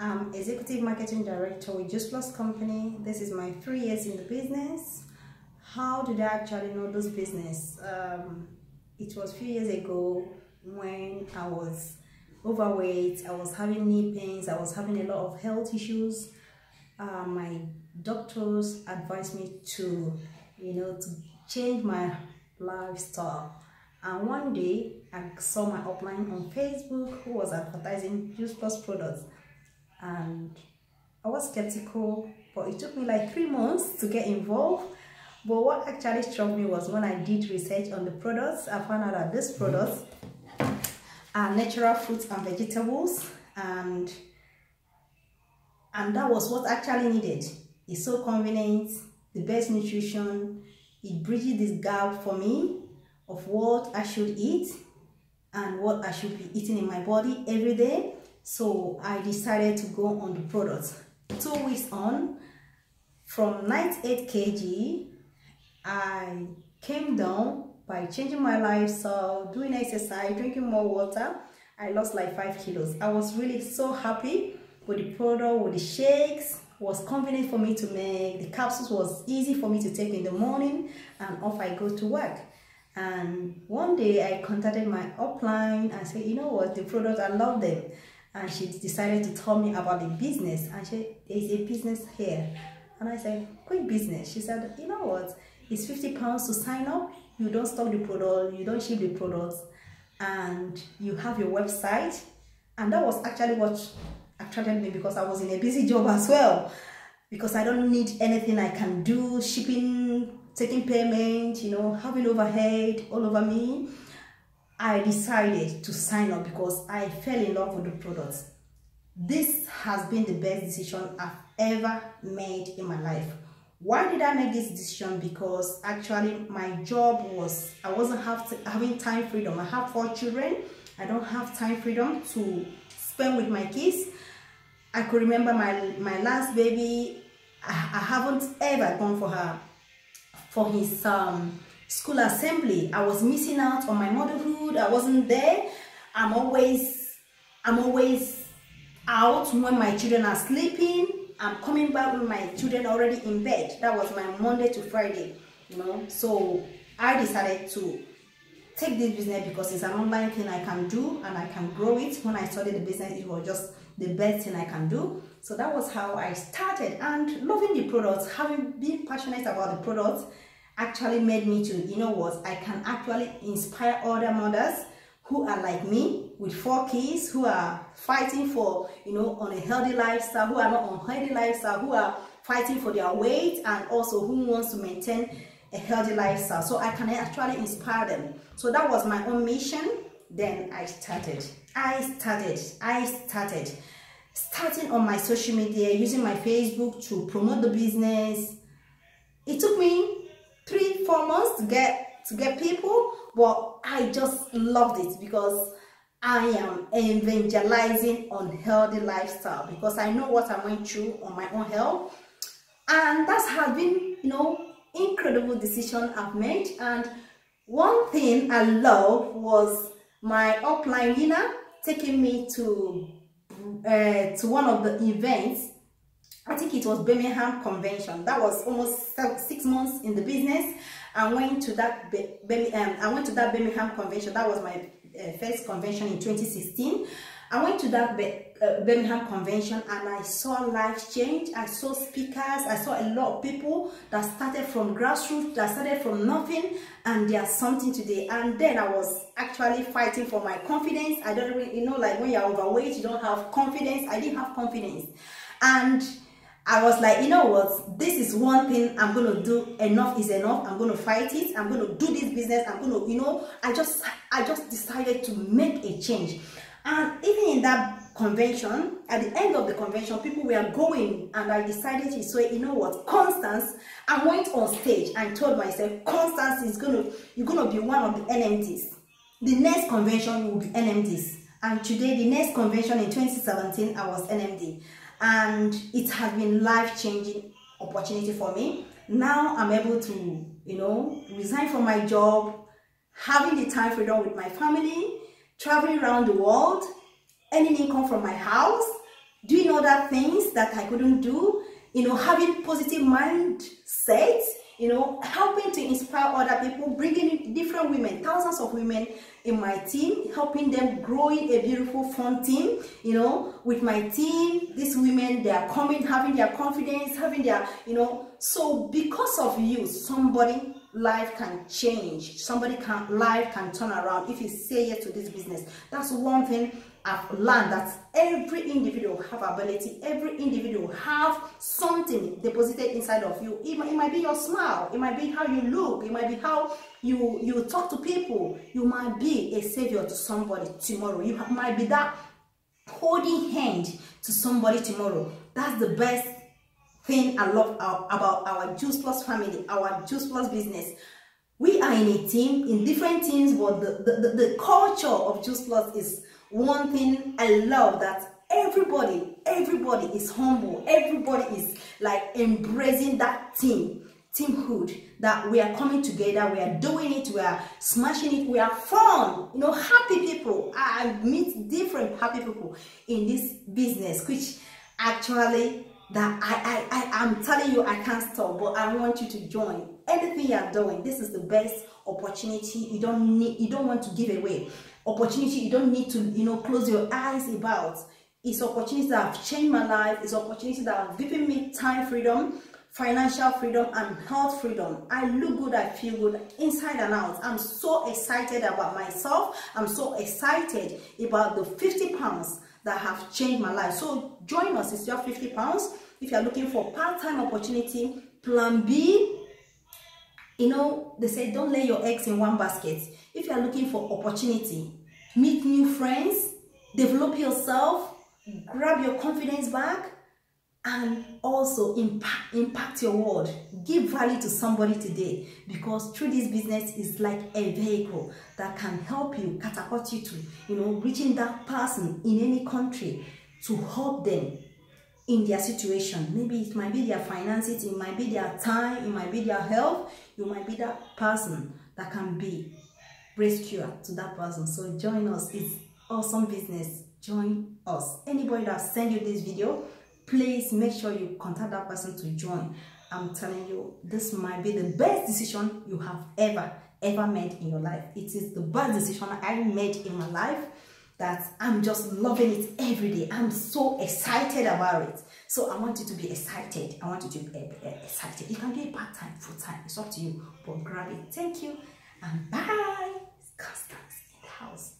I'm Executive Marketing Director with Juice Plus Company. This is my 3 years in the business. How did I actually know this business? It was a few years ago when I was overweight, I was having knee pains, I was having a lot of health issues. My doctors advised me to change my lifestyle. And one day I saw my upline on Facebook who was advertising Juice Plus products, and I was skeptical, but it took me like 3 months to get involved. But what actually struck me was when I did research on the products, I found out that these products are natural fruits and vegetables, and that was what actually needed. It's so convenient, the best nutrition. It bridges this gap for me of what I should eat and what I should be eating in my body every day. So I decided to go on the products. 2 weeks on, from 98 kg, I came down by changing my lifestyle, doing exercise, drinking more water. I lost like 5 kilos. I was really so happy with the product, with the shakes. Was convenient for me to make. The capsules was easy for me to take in the morning, and off I go to work. And one day I contacted my upline and said, you know what, the product, I love them. And she decided to tell me about the business, and she said, there's a business here. And I said, quick business. She said, you know what, it's £50 to sign up. You don't stock the product, you don't ship the products, and you have your website. And that was actually what attracted me, because I was in a busy job as well, because I don't need anything I can do, shipping, taking payment, having overhead all over me. I decided to sign up because I fell in love with the products. This has been the best decision I've ever made in my life. Why did I make this decision? Because actually my job was, I wasn't having time freedom. I have 4 children. I don't have time freedom to spend with my kids. I could remember my last baby, I haven't ever gone for her, for his school assembly. I was missing out on my motherhood. I wasn't there. I'm always out when my children are sleeping. I'm coming back when my children are already in bed. That was my Monday to Friday, So I decided to take this business because it's an online thing I can do and I can grow it. When I started the business, it was just the best thing I can do. So that was how I started, and loving the products, having been passionate about the products, actually made me to, I can actually inspire other mothers who are like me with 4 kids, who are fighting for, on a healthy lifestyle, who are not on healthy lifestyle, who are fighting for their weight, and also who wants to maintain a healthy lifestyle. So I can actually inspire them. So that was my own mission. Then I started starting on my social media, using my Facebook to promote the business. It took me 3-4 months to get people, but I just loved it because I am evangelizing on healthy lifestyle, because I know what I went through on my own health, and that has been incredible decision I've made. And one thing I love was my upline Nina taking me to one of the events. I think it was Birmingham Convention. That was almost 6 months in the business. I went to that Birmingham Convention. That was my first convention in 2016. I went to that Birmingham Convention and I saw lives change. I saw speakers. I saw a lot of people that started from grassroots, that started from nothing, and they are something today. And then I was actually fighting for my confidence. I don't really, like when you're overweight, you don't have confidence. I didn't have confidence. And I was like, you know what, this is one thing I'm going to do. Enough is enough. I'm going to fight it. I'm going to do this business. I'm going to, I just decided to make a change. And even in that convention, at the end of the convention, people were going, and I decided to say, you know what, Constance, I went on stage and told myself, Constance, you're gonna be one of the NMDs. The next convention will be NMDs. And today, the next convention in 2017, I was NMD. And it has been life-changing opportunity for me. Now I'm able to, resign from my job, having the time freedom with my family, traveling around the world, earning income from my house, doing other things that I couldn't do, having positive mindset, helping to inspire other people, bringing in different women, thousands of women in my team, helping them growing a beautiful, fun team, with my team. These women, they are coming, having their confidence, having their, so because of you, somebody life can change, life can turn around if you say yes to this business. That's one thing I've learned, that every individual have ability, every individual have something deposited inside of you. It might be your smile, it might be how you look, it might be how you talk to people. You might be a savior to somebody tomorrow. You might be that holding hand to somebody tomorrow. That's the best thing I love about our Juice Plus family, our Juice Plus business. We are in a team, in different teams, but the culture of Juice Plus is one thing I love, that everybody is humble. Everybody is like embracing that teamhood, that we are coming together, we are doing it, we are smashing it, we are fun, happy people. I meet different happy people in this business, which actually, that I'm telling you, I can't stop, but I want you to join. Anything you are doing, this is the best opportunity. You don't want to give away. Opportunity you don't need to, close your eyes about. It's opportunities that have changed my life. It's opportunities that have given me time freedom, financial freedom, and health freedom. I look good, I feel good inside and out. I'm so excited about myself. I'm so excited about the 50 pounds that have changed my life. So join us. It's just 50 pounds. If you're looking for part-time opportunity, plan B, they say don't lay your eggs in one basket. If you're looking for opportunity, meet new friends, develop yourself, grab your confidence back, and also impact your world. Give value to somebody today, because through this business is like a vehicle that can help you, catapult you to, reaching that person in any country, to help them in their situation. Maybe it might be their finances, it might be their time, it might be their health. You might be that person that can be rescuer to that person. So join us. It's awesome business. Join us. Anybody that send you this video, please make sure you contact that person to join. I'm telling you, this might be the best decision you have ever made in your life. It is the best decision I made in my life, that I'm just loving it every day. I'm so excited about it. So I want you to be excited. I want you to be excited. You can do it part-time, full-time. It's up to you, but grab it. Thank you, and bye. Constance in the house.